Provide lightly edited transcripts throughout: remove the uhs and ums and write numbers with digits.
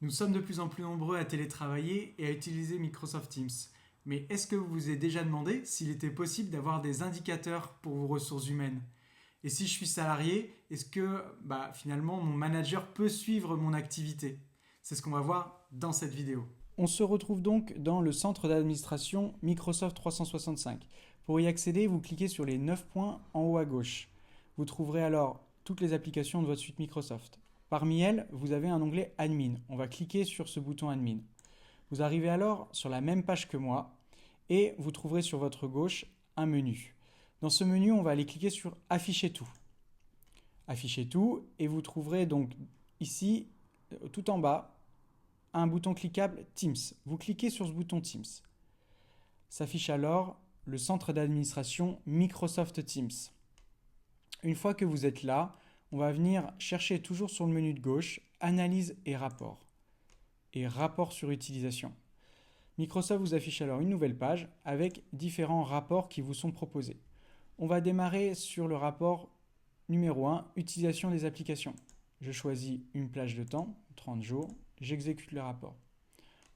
Nous sommes de plus en plus nombreux à télétravailler et à utiliser Microsoft Teams. Mais est-ce que vous vous êtes déjà demandé s'il était possible d'avoir des indicateurs pour vos ressources humaines? Et si je suis salarié, est-ce que finalement mon manager peut suivre mon activité? C'est ce qu'on va voir dans cette vidéo. On se retrouve donc dans le centre d'administration Microsoft 365. Pour y accéder, vous cliquez sur les 9 points en haut à gauche. Vous trouverez alors toutes les applications de votre suite Microsoft. Parmi elles, vous avez un onglet Admin. On va cliquer sur ce bouton Admin. Vous arrivez alors sur la même page que moi et vous trouverez sur votre gauche un menu. Dans ce menu, on va aller cliquer sur Afficher tout. Afficher tout et vous trouverez donc ici, tout en bas, un bouton cliquable Teams. Vous cliquez sur ce bouton Teams. S'affiche alors le centre d'administration Microsoft Teams. Une fois que vous êtes là, on va venir chercher toujours sur le menu de gauche Analyse et rapports. Et rapport sur utilisation. Microsoft vous affiche alors une nouvelle page avec différents rapports qui vous sont proposés. On va démarrer sur le rapport numéro 1, utilisation des applications. Je choisis une plage de temps, 30 jours, j'exécute le rapport.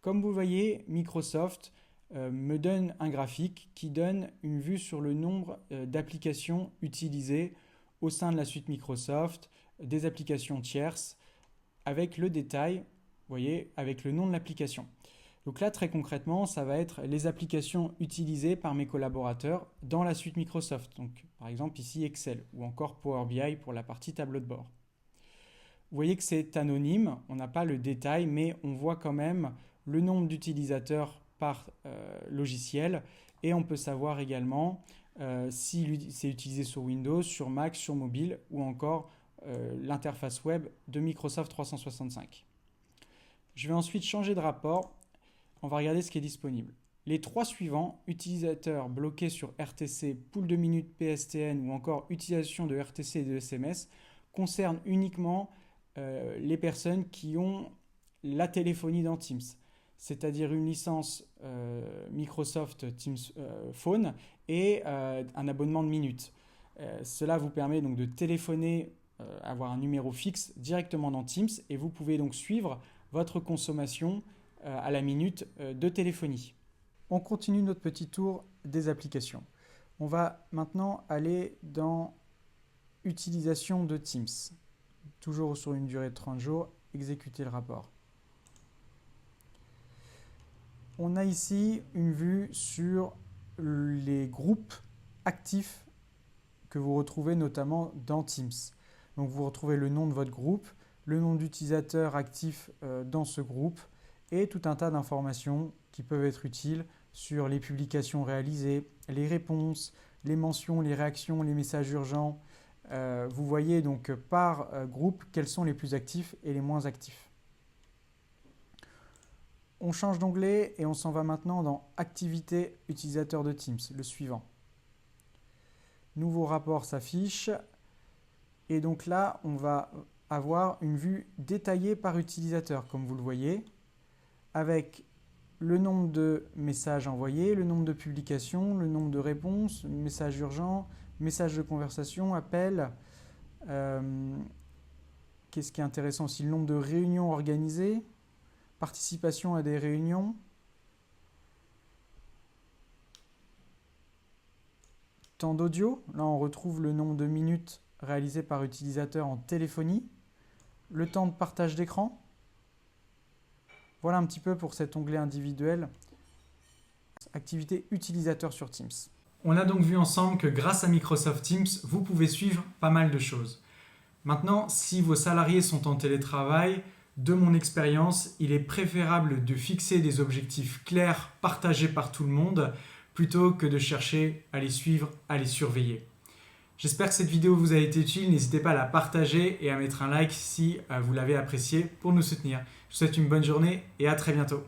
Comme vous voyez, Microsoft me donne un graphique qui donne une vue sur le nombre d'applications utilisées au sein de la suite Microsoft, des applications tierces, avec le détail, vous voyez, avec le nom de l'application. Donc là, très concrètement, ça va être les applications utilisées par mes collaborateurs dans la suite Microsoft. Donc, par exemple, ici Excel ou encore Power BI pour la partie tableau de bord. Vous voyez que c'est anonyme, on n'a pas le détail, mais on voit quand même le nombre d'utilisateurs par logiciel et on peut savoir également si c'est utilisé sur Windows, sur Mac, sur mobile ou encore l'interface web de Microsoft 365. Je vais ensuite changer de rapport. On va regarder ce qui est disponible. Les 3 suivants, utilisateurs bloqués sur RTC, pool de minutes PSTN ou encore utilisation de RTC et de SMS, concernent uniquement les personnes qui ont la téléphonie dans Teams, c'est-à-dire une licence Microsoft Teams Phone et un abonnement de minutes. Cela vous permet donc de téléphoner, avoir un numéro fixe directement dans Teams et vous pouvez donc suivre votre consommation à la minute de téléphonie. On continue notre petit tour des applications. On va maintenant aller dans utilisation de Teams. Toujours sur une durée de 30 jours, exécuter le rapport. On a ici une vue sur les groupes actifs que vous retrouvez notamment dans Teams. Donc vous retrouvez le nom de votre groupe, le nom d'utilisateur actif dans ce groupe et tout un tas d'informations qui peuvent être utiles sur les publications réalisées, les réponses, les mentions, les réactions, les messages urgents. Vous voyez donc par groupe quels sont les plus actifs et les moins actifs. On change d'onglet et on s'en va maintenant dans Activité utilisateur de Teams, le suivant. Nouveau rapport s'affiche et donc là on va avoir une vue détaillée par utilisateur comme vous le voyez avec le nombre de messages envoyés, le nombre de publications, le nombre de réponses, messages urgents, messages de conversation, appels. Qu'est-ce qui est intéressant aussi? Le nombre de réunions organisées, participation à des réunions. Temps d'audio, là on retrouve le nombre de minutes réalisées par utilisateur en téléphonie. Le temps de partage d'écran. Voilà un petit peu pour cet onglet individuel. Activité utilisateur sur Teams. On a donc vu ensemble que grâce à Microsoft Teams, vous pouvez suivre pas mal de choses. Maintenant, si vos salariés sont en télétravail, de mon expérience, il est préférable de fixer des objectifs clairs, partagés par tout le monde, plutôt que de chercher à les suivre, à les surveiller. J'espère que cette vidéo vous a été utile. N'hésitez pas à la partager et à mettre un like si vous l'avez appréciée pour nous soutenir. Je vous souhaite une bonne journée et à très bientôt.